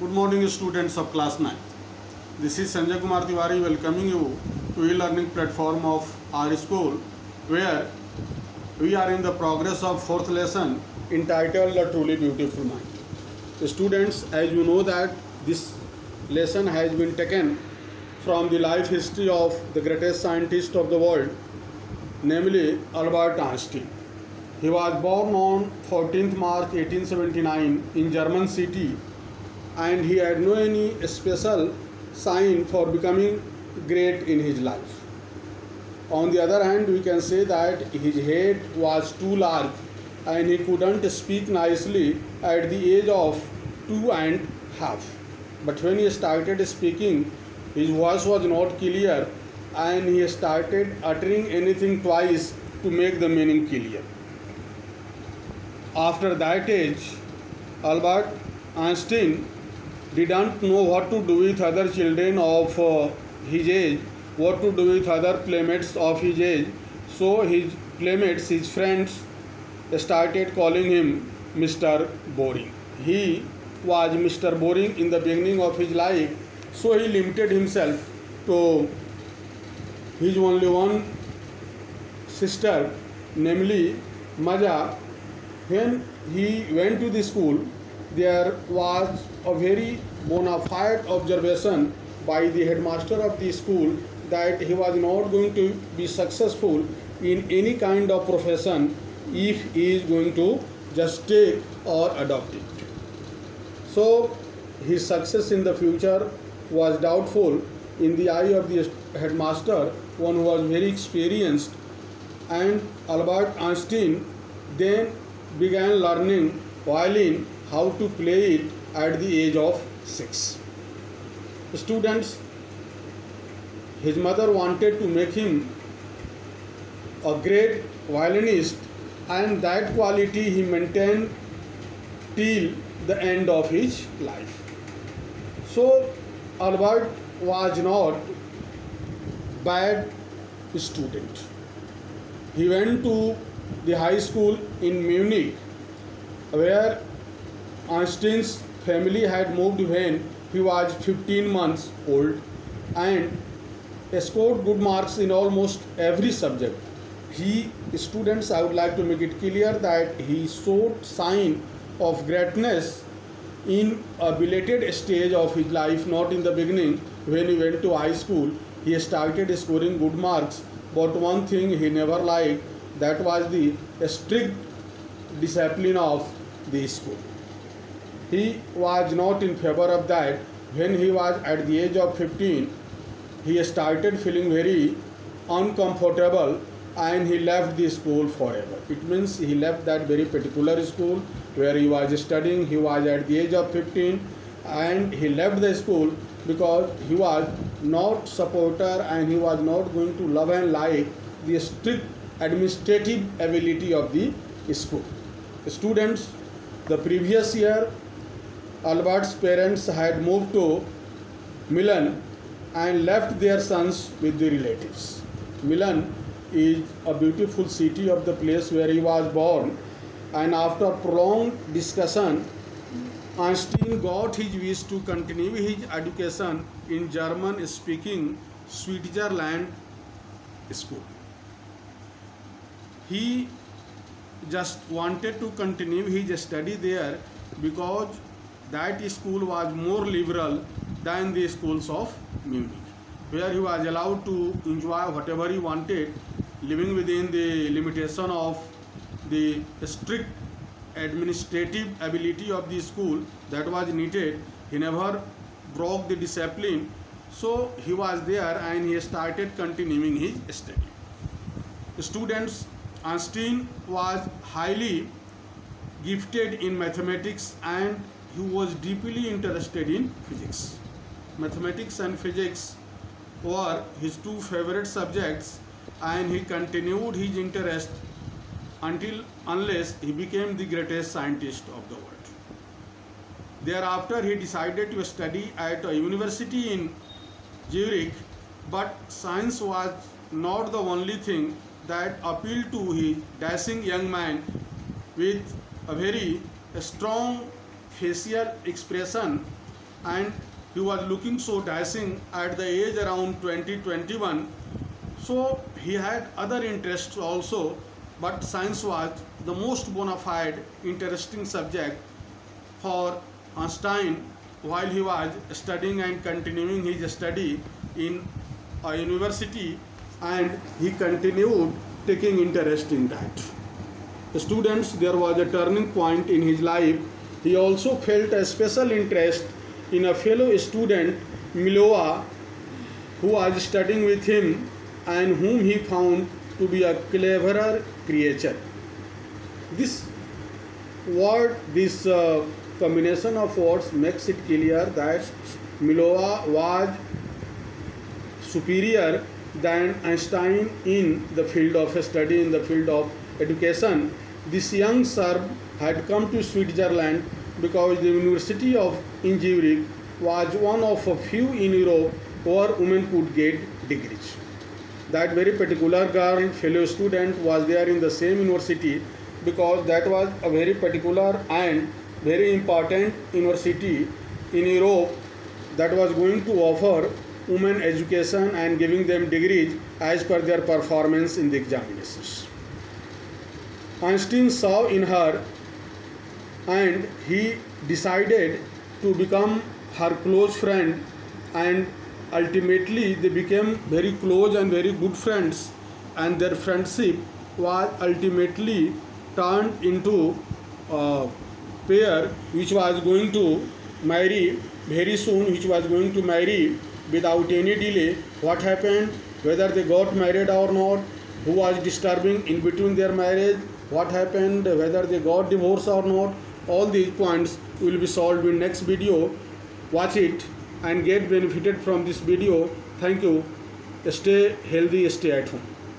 Good morning, students of class 9. This is Sanjay Kumar Tiwari welcoming you to e-learning platform of our school, where we are in the progress of fourth lesson entitled The Truly Beautiful Mind. Students, as you know that this lesson has been taken from the life history of the greatest scientist of the world, namely Albert Einstein. He was born on 14th March 1879 in German city, and he had no any special sign for becoming great in his life. On the other hand, we can say that his head was too large and he couldn't speak nicely at the age of 2.5. But when he started speaking, his voice was not clear and he started uttering anything twice to make the meaning clear. After that age, Albert Einstein didn't know what to do with other children of his age, what to do with other playmates of his age. So his playmates, his friends, started calling him Mr. Boring. He was Mr. Boring in the beginning of his life, so he limited himself to his only one sister, namely Maja. When he went to the school, there was a very bona fide observation by the headmaster of the school that he was not going to be successful in any kind of profession if he is going to just take or adopt it. So his success in the future was doubtful in the eye of the headmaster, one who was very experienced, and Albert Einstein then began learning violin, how to play it at the age of 6. Students, his mother wanted to make him a great violinist, and that quality he maintained till the end of his life. So Albert was not bad student. He went to the high school in Munich, where Einstein's family had moved when he was 15 months old, and scored good marks in almost every subject. Students, I would like to make it clear that he showed sign of greatness in a belated stage of his life, not in the beginning. When he went to high school, he started scoring good marks, but one thing he never liked, that was the strict discipline of the school. He was not in favor of that. When he was at the age of 15, he started feeling very uncomfortable and he left the school forever. It means he left that very particular school where he was studying. He was at the age of 15 and he left the school because he was not supporter and he was not going to love and like the strict administrative ability of the school. Students, the previous year Albert's parents had moved to Milan and left their sons with the relatives. Milan is a beautiful city of the place where he was born, and after prolonged discussion, Einstein got his wish to continue his education in German-speaking Switzerland school. He just wanted to continue his study there because that school was more liberal than the schools of Munich, where he was allowed to enjoy whatever he wanted, living within the limitation of the strict administrative ability of the school that was needed. He never broke the discipline, so he was there and he started continuing his study. Students, Einstein was highly gifted in mathematics and he was deeply interested in physics. Mathematics and physics were his two favorite subjects, and he continued his interest unless he became the greatest scientist of the world. Thereafter, he decided to study at a university in Zurich, but science was not the only thing that appealed to his dashing young man with a very strong facial expression and he was looking so dashing at the age around 20-21. So he had other interests also, but science was the most bona fide interesting subject for Einstein while he was studying and continuing his study in a university, and he continued taking interest in that. Students, there was a turning point in his life. He also felt a special interest in a fellow student, Milova, who was studying with him and whom he found to be a cleverer creature. This combination of words makes it clear that Milova was superior than Einstein in the field of study, in the field of education. This young Serb had come to Switzerland because the University of Zurich was one of a few in Europe where women could get degrees. That very particular girl, fellow student, was there in the same university because that was a very particular and very important university in Europe that was going to offer women education and giving them degrees as per their performance in the examinations. Einstein saw in her and he decided to become her close friend, and ultimately they became very close and very good friends, and their friendship was ultimately turned into a pair which was going to marry very soon, which was going to marry without any delay. What happened, whether they got married or not, who was disturbing in between their marriage, what happened, whether they got divorced or not, all these points will be solved in next video. Watch it and get benefited from this video. Thank you. Stay healthy, stay at home.